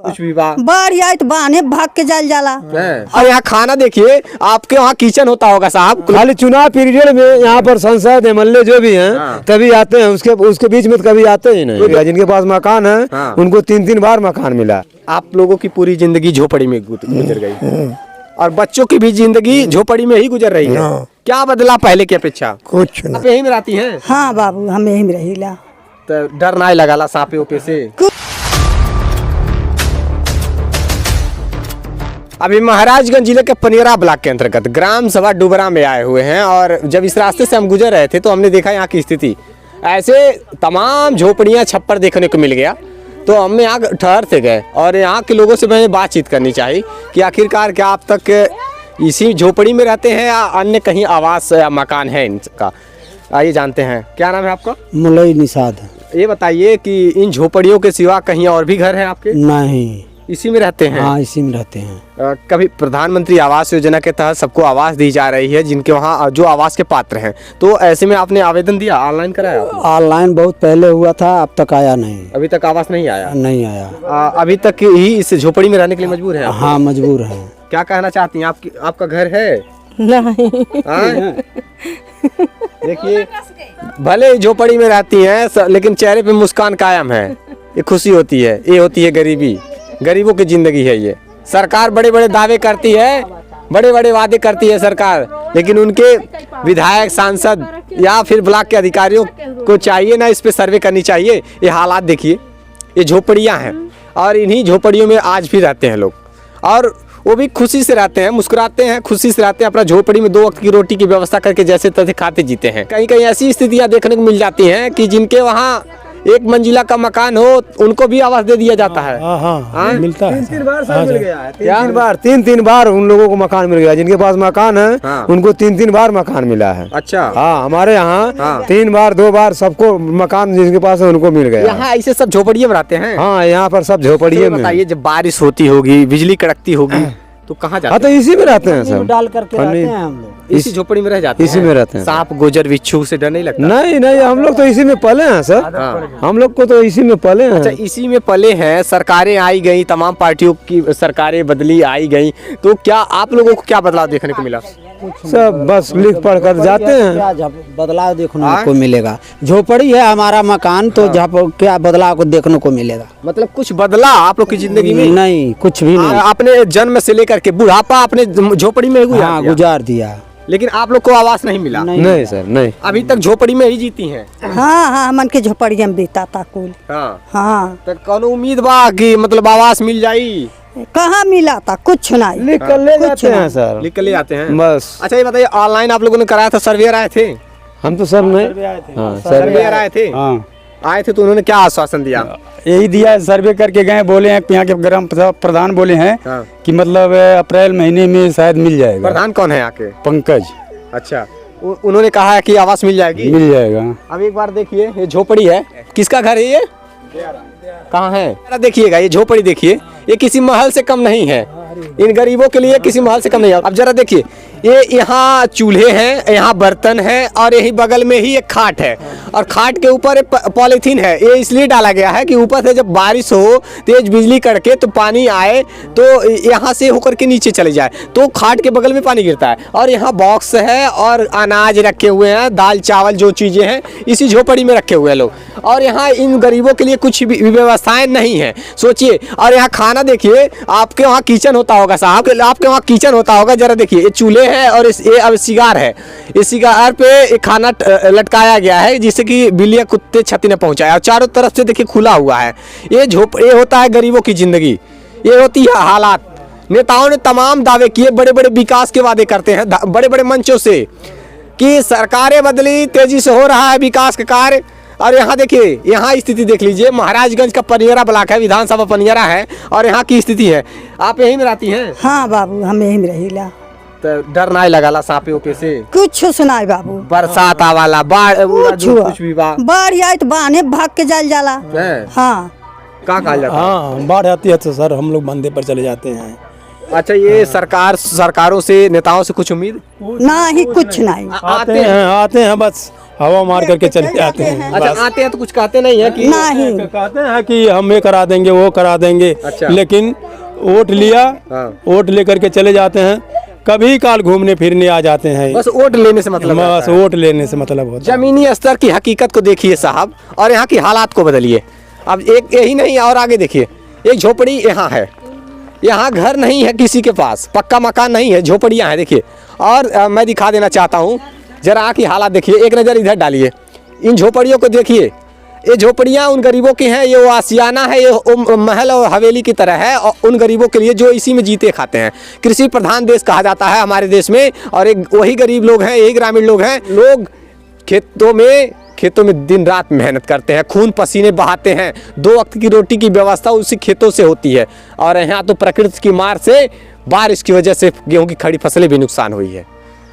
कुछ भी बात बाढ़ आई तो बहाने भाग के जल जाला। और यहाँ खाना देखिए, आपके वहाँ किचन होता होगा साहब। खाली चुनाव पीरियड में यहाँ पर संसद एमएलए जो भी हैं तभी आते हैं, उसके बीच में तो कभी आते ही नहीं। जिनके पास मकान है उनको 3-3 बार मकान मिला। आप लोगों की पूरी जिंदगी झोपड़ी में गुजर गई और बच्चों की भी जिंदगी झोपड़ी में ही गुजर रही है। क्या बदला पहले की अपेक्षा? कुछ आप यहीं में रहती हैं? हाँ बाबू, हम यहीं में रहीला। तो डर ना लगा सांपे ओपे से? अभी महाराजगंज जिले के पनियरा ब्लॉक के अंतर्गत ग्राम सभा डुबरा में आए हुए हैं और जब इस रास्ते से हम गुजर रहे थे तो हमने देखा यहाँ की स्थिति ऐसे तमाम झोपड़ियाँ छप्पर देखने को मिल गया। तो हम यहाँ ठहरते गए और यहाँ के लोगों से मैंने बातचीत करनी चाहिए कि आखिरकार क्या आप तक इसी झोपड़ी में रहते हैं या अन्य कहीं आवास या मकान है इनका। आइए जानते हैं, क्या नाम है आपका? मुलई निषाद। ये बताइए कि इन झोपड़ियों के सिवा कहीं और भी घर हैं आपके? नहीं, इसी में रहते हैं? हाँ इसी में रहते हैं। कभी प्रधानमंत्री आवास योजना के तहत सबको आवास दी जा रही है जिनके वहाँ जो आवास के पात्र हैं, तो ऐसे में आपने आवेदन दिया, ऑनलाइन कराया? ऑनलाइन बहुत पहले हुआ था, अब तक आया नहीं। अभी तक आवास नहीं आया? नहीं आया। अभी तक ही इस झोपड़ी में रहने के लिए मजबूर है? हाँ मजबूर है। क्या कहना चाहती हैं? आपका घर है? नहीं। देखिए, भले झोपड़ी में रहती हैं लेकिन चेहरे पे मुस्कान कायम है। ये खुशी होती है, ये होती है गरीबी, गरीबों की जिंदगी है ये। सरकार बड़े बड़े दावे करती है, बड़े बड़े वादे करती है सरकार, लेकिन उनके विधायक, सांसद या फिर ब्लॉक के अधिकारियों को चाहिए ना इस पे सर्वे करनी चाहिए। ये हालात देखिए, ये झोपड़ियाँ हैं और इन्हीं झोपड़ियों में आज भी रहते हैं लोग और वो भी खुशी से रहते हैं, मुस्कुराते हैं, खुशी से रहते हैं। अपना झोपड़ी में 2 वक्त की रोटी की व्यवस्था करके जैसे तैसे खाते जीते हैं। कहीं कहीं ऐसी स्थितियां देखने को मिल जाती हैं कि जिनके वहाँ 1 मंजिला का मकान हो उनको भी आवास दे दिया जाता है। हाँ मिलता है। 3-3 बार सब मिल गया है। 3-3 बार उन लोगों को मकान मिल गया। जिनके पास मकान है उनको 3-3 बार मकान मिला है। अच्छा। हाँ, हमारे यहाँ 3 बार 2 बार सबको मकान जिनके पास है उनको मिल गया। यहाँ ऐसे सब झोपड़िए में रहते हैं? हाँ, यहाँ पर सब झोपड़िए में। बताइए, जब बारिश होती होगी, बिजली कड़कती होगी तो कहाँ जाते हैं? हाँ, तो इसी में रहते हैं सब। डाल करके रहते हैं हम लोग। इसी झोपड़ी में रह जाते हैं? इसी में रहते हैं। सांप, गोजर, बिच्छू से डर नहीं लगता? नहीं, हम लोग तो इसी में पले हैं सर। हम लोग को तो इसी में पले हैं। अच्छा, इसी में पले हैं। सरकारें आई गई, तमाम पार्टियों की सरकारें बदली आई गई, तो क्या आप लोगों को क्या बदलाव देखने को मिला? सब बस लिख पढ़ कर जाते हैं। क्या बदलाव देखने को मिलेगा? झोपड़ी है हमारा मकान, तो क्या बदलाव को देखने को मिलेगा? मतलब कुछ बदला आप लोग की जिंदगी में? नहीं, कुछ भी नहीं। आपने जन्म से लेकर के बुढ़ापा अपने झोपड़ी में गुजार दिया, लेकिन आप लोग को आवास नहीं मिला? नहीं सर, नहीं। अभी तक झोपड़ी में ही जीती हैं? हाँ, मन के झोपड़ी में बीता था कुल। हाँ। तो कौन उम्मीद बा कि मतलब आवास मिल जाई? कहाँ मिला था? कुछ नहीं। लिख कर ले जाते हैं सर। लिख कर ले जाते हैं बस। अच्छा, ये बताइए, ऑनलाइन आप लोगों ने कराया था, सर्वेयर आए थे? हम तो सब नहीं। सर्वेयर आए थे? आए थे तो उन्होंने क्या आश्वासन दिया? यही दिया, सर्वे करके गए, बोले हैं यहाँ के ग्राम प्रधान बोले हैं कि मतलब अप्रैल महीने में शायद मिल जाएगा। प्रधान कौन है यहाँ के? पंकज। अच्छा, उन्होंने कहा है कि आवास मिल जाएगी? मिल जाएगा। अब एक बार देखिए, ये झोपड़ी है, किसका घर है ये? कहाँ है? देखिएगा, ये झोपड़ी देखिए, ये किसी महल से कम नहीं है। इन गरीबों के लिए किसी महल से कम नहीं है। अब जरा देखिए, ये यहाँ चूल्हे हैं, यहाँ बर्तन है और यही बगल में ही एक खाट है और खाट के ऊपर एक पॉलीथीन है। ये इसलिए डाला गया है कि ऊपर से जब बारिश हो, तेज बिजली कड़के तो पानी आए तो यहाँ से होकर के नीचे चले जाए, तो खाट के बगल में पानी गिरता है। और यहाँ बॉक्स है और अनाज रखे हुए हैं, दाल चावल जो चीज़ें हैं इसी झोपड़ी में रखे हुए हैं लोग। और यहाँ इन गरीबों के लिए कुछ भी व्यवस्थाएं नहीं है, सोचिए। और यहाँ खाना देखिए, आपके वहाँ किचन होता होगा साहब, आपके वहाँ किचन होता होगा। जरा देखिए, ये चूल्हे है और ये अब सिगार है। इस सिगार पे खाना लटकाया गया है जिससे कि बिल्लियाँ, कुत्ते क्षति न पहुंचाए। और चारों तरफ से देखिए खुला हुआ है। ये होता है गरीबों की जिंदगी, ये होती है हालात। नेताओं ने तमाम दावे किए, बड़े बड़े विकास के वादे करते हैं बड़े बड़े मंचों से कि सरकारें बदली, तेजी से हो रहा है विकास का कार्य। और यहाँ देखिए, यहाँ स्थिति देख लीजिए, महाराजगंज का पनियरा ब्लॉक है, विधानसभा पनियरा है और यहाँ की स्थिति है। आप यहीं में रहती हैं? हाँ बाबू, हम यहीं में रहीला। तो डर ना लगा सांपे ओपे से? कुछ सुनाई बाबू। बरसात आवाला, बाढ़, कुछ भी बाढ़ आई तो बहाने भाग के जल जाला। हाँ, कहाँ कहा जाता है? हाँ, बाढ़ आती है तो सर हम लोग बंदे पर चले जाते हैं। अच्छा, ये सरकारों से, नेताओं से कुछ उम्मीद ना ही कुछ नहीं? आते हैं बस हवा मार करके चले जाते हैं। अच्छा, आते हैं तो कुछ कहते नहीं है कि नहीं कहते हैं कि हम ये करा देंगे वो करा देंगे, अच्छा। लेकिन वोट लिया, वोट लेकर के चले जाते हैं, कभी काल घूमने फिरने आ जाते हैं। बस वोट लेने से मतलब बस वोट लेने से मतलब होता है। जमीनी स्तर की हकीकत को देखिए साहब, और यहाँ की हालात को बदलिए। अब एक यही नहीं और आगे देखिए, एक झोपड़ी यहाँ है, यहाँ घर नहीं है किसी के पास, पक्का मकान नहीं है, झोपड़ियाँ हैं देखिए। और मैं दिखा देना चाहता हूँ, जरा की हालात देखिए, एक नज़र इधर डालिए, इन झोपड़ियों को देखिए। ये झोपड़ियाँ उन गरीबों की हैं, ये वो आसियाना है, ये महल और हवेली की तरह है, और उन गरीबों के लिए जो इसी में जीते खाते हैं। कृषि प्रधान देश कहा जाता है हमारे देश में, और एक वही गरीब लोग हैं, यही ग्रामीण लोग हैं। लोग खेतों में दिन रात मेहनत करते हैं, खून पसीने बहाते हैं, 2 वक्त की रोटी की व्यवस्था उसी खेतों से होती है। और यहाँ तो प्रकृति की मार से, बारिश की वजह से गेहूं की खड़ी फसलें भी नुकसान हुई है।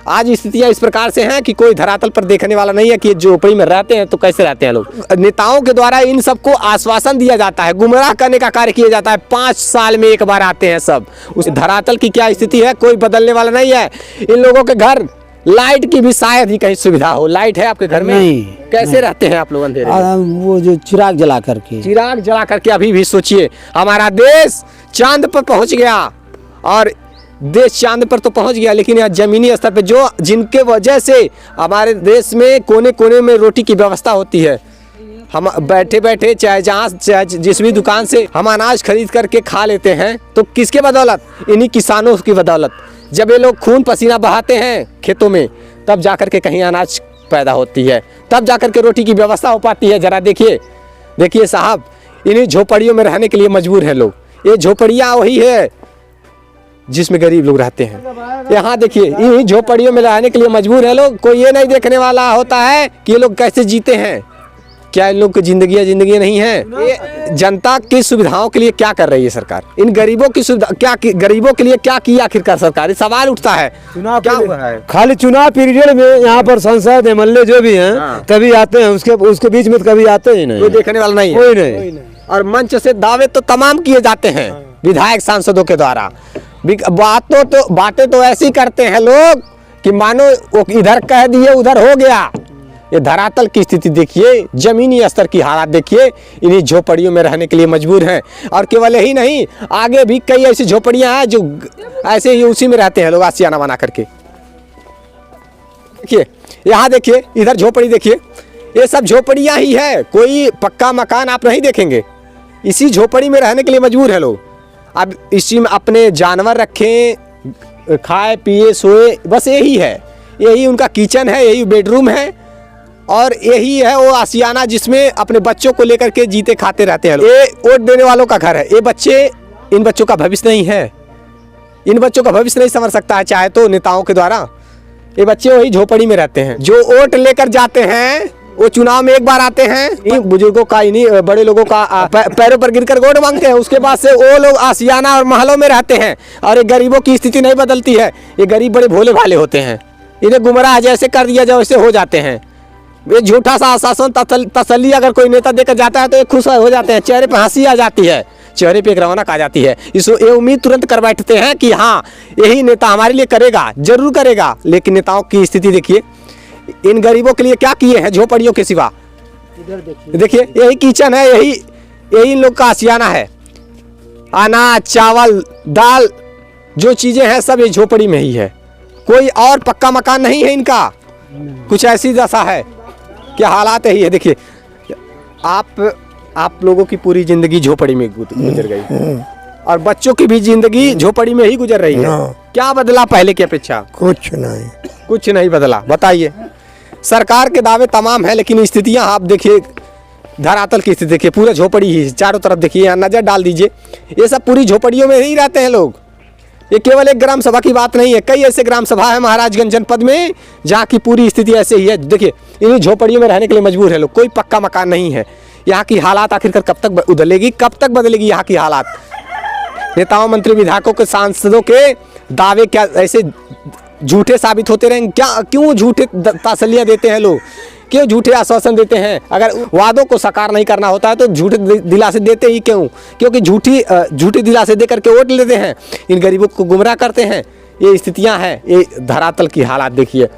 आज स्थितियां इस प्रकार से हैं कि कोई धरातल पर देखने वाला नहीं है कि झोपड़ी में रहते हैं तो कैसे रहते हैं लोग। नेताओं के द्वारा इन सबको आश्वासन दिया जाता है, गुमराह करने का कार्य किया जाता है। 5 साल में एक बार आते हैं सब। उस धरातल की क्या स्थिति है कोई बदलने वाला नहीं है। इन लोगों के घर लाइट की भी शायद ही कहीं सुविधा हो। लाइट है आपके घर में? नहीं। कैसे रहते हैं आप लोग अंधेरे में? वो जो चिराग जला करके, चिराग जला करके। अभी भी सोचिए, हमारा देश चांद पर पहुंच गया, और देश चांद पर तो पहुंच गया, लेकिन यहाँ जमीनी स्तर पे जो जिनके वजह से हमारे देश में कोने कोने में रोटी की व्यवस्था होती है, हम बैठे बैठे चाहे जिस भी दुकान से हम अनाज खरीद करके खा लेते हैं, तो किसके बदौलत? इन्हीं किसानों की बदौलत। जब ये लोग खून पसीना बहाते हैं खेतों में, तब जाकर के कहीं अनाज पैदा होती है, तब जाकर के रोटी की व्यवस्था हो पाती है। जरा देखिए साहब, इन्हीं झोपड़ियों में रहने के लिए मजबूर हैं लोग। ये झोपड़ियाँ वही है जिसमें गरीब लोग रहते हैं। यहाँ देखिए, इन्हीं झोपड़ियों में रहने के लिए मजबूर है लोग। कोई ये नहीं देखने वाला होता है कि ये लोग कैसे जीते हैं, क्या इन लोग की जिंदगी नहीं है। ये जनता की सुविधाओं के लिए क्या कर रही है सरकार? इन गरीबों की सुविधा क्या, गरीबों के लिए क्या किया आखिरकार सरकार? सवाल उठता है, क्या हुआ है? खाली चुनाव पीरियड में यहाँ पर सांसद एमएलए जो भी हैं कभी आते हैं, उसके बीच में कभी आते ही नहीं, कोई देखने वाला नहीं है, कोई नहीं। और मंच से दावे तो तमाम किए जाते हैं विधायक सांसदों के द्वारा। बातें तो ऐसी करते हैं लोग कि मानो वो इधर कह दिए उधर हो गया। ये धरातल की स्थिति देखिए, जमीनी स्तर की हालात देखिए। इन्हीं झोपड़ियों में रहने के लिए मजबूर हैं, और केवल यही नहीं, आगे भी कई ऐसी झोपड़ियां हैं जो ऐसे ही उसी में रहते हैं लोग आशियाना बना करके। देखिए यहाँ देखिए, इधर झोपड़ी देखिए, ये सब झोपड़ियां ही है, कोई पक्का मकान आप नहीं देखेंगे। इसी झोपड़ी में रहने के लिए मजबूर है लोग। अब इसी में अपने जानवर रखें, खाए पिए सोए, बस यही है। यही उनका किचन है, यही बेडरूम है, और यही है वो आशियाना जिसमें अपने बच्चों को लेकर के जीते खाते रहते हैं लोग। ये वोट देने वालों का घर है। ये इन बच्चों का भविष्य नहीं है, इन बच्चों का भविष्य नहीं संवर सकता है चाहे तो नेताओं के द्वारा। ये बच्चे वही झोपड़ी में रहते हैं। जो वोट लेकर जाते हैं वो चुनाव में एक बार आते हैं, बुजुर्गों का, इन्हीं बड़े लोगों का पैरों पर गिरकर वोट मांगते हैं। उसके बाद से वो लोग आशियाना और महलों में रहते हैं, और ये गरीबों की स्थिति नहीं बदलती है। ये गरीब बड़े भोले भाले होते हैं, इन्हें गुमराह जैसे कर दिया जाए वैसे हो जाते हैं। ये झूठा सा आश्वासन तसल्ली अगर कोई नेता देकर जाता है तो ये खुश हो जाते हैं, चेहरे पे हंसी आ जाती है, चेहरे पे एक रौनक आ जाती है। ये उम्मीद तुरंत कर बैठते हैं कि हाँ यही नेता हमारे लिए करेगा, जरूर करेगा। लेकिन नेताओं की स्थिति देखिए, इन गरीबों के लिए क्या किए हैं झोपड़ियों के सिवा? देखिए यही किचन है, यही इन लोग का आशियाना है। अनाज चावल दाल जो चीजें हैं सब ये झोपड़ी में ही है। कोई और पक्का मकान नहीं है इनका। कुछ ऐसी दशा है, क्या हालात है ये देखिए। आप लोगों की पूरी जिंदगी झोपड़ी में गुजर गई, और बच्चों की भी जिंदगी झोपड़ी में ही गुजर रही है। क्या बदला पहले की अपेक्षा? कुछ नहीं बदला। बताइए, सरकार के दावे तमाम है, लेकिन स्थितियां आप देखिए, धरातल की स्थिति देखिए, पूरा झोपड़ी ही चारों तरफ देखिए, यहाँ नजर डाल दीजिए, ये सब पूरी झोपड़ियों में ही रहते हैं लोग। ये केवल एक ग्राम सभा की बात नहीं है, कई ऐसे ग्राम सभा है महाराजगंज जनपद में जहाँ की पूरी स्थिति ऐसे ही है। देखिए इन्हीं झोपड़ियों में रहने के लिए मजबूर है लोग, कोई पक्का मकान नहीं है। यहाँ की हालात आखिरकार कब तक बदलेगी, कब तक बदलेगी यहाँ की हालात? नेताओं, मंत्री, विधायकों के, सांसदों के दावे क्या ऐसे झूठे साबित होते रहेंगे? क्या, क्यों झूठे तसल्लियाँ देते हैं लोग, क्यों झूठे आश्वासन देते हैं? अगर वादों को साकार नहीं करना होता है तो झूठे दिलासे देते ही क्यों? क्योंकि झूठी दिलासे दे करके वोट लेते हैं, इन गरीबों को गुमराह करते हैं। ये स्थितियां हैं, ये धरातल की हालात देखिए।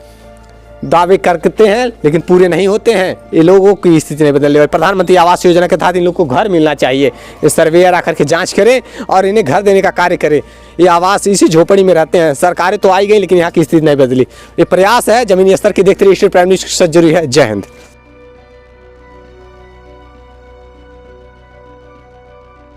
दावे करते हैं लेकिन पूरे नहीं होते हैं। ये लोगों की स्थिति नहीं बदल रही। प्रधानमंत्री आवास योजना के तहत इन लोगों को घर मिलना चाहिए। ये सर्वेयर आकर के जांच करें और इन्हें घर देने का कार्य करें। ये आवास इसी झोपड़ी में रहते हैं। सरकारें तो आई गई लेकिन यहाँ की स्थिति नहीं बदली। ये प्रयास है जमीनी स्तर की। देखते रहिए स्टेट प्राइम न्यूज़, सच जरूरी है। जय हिंद।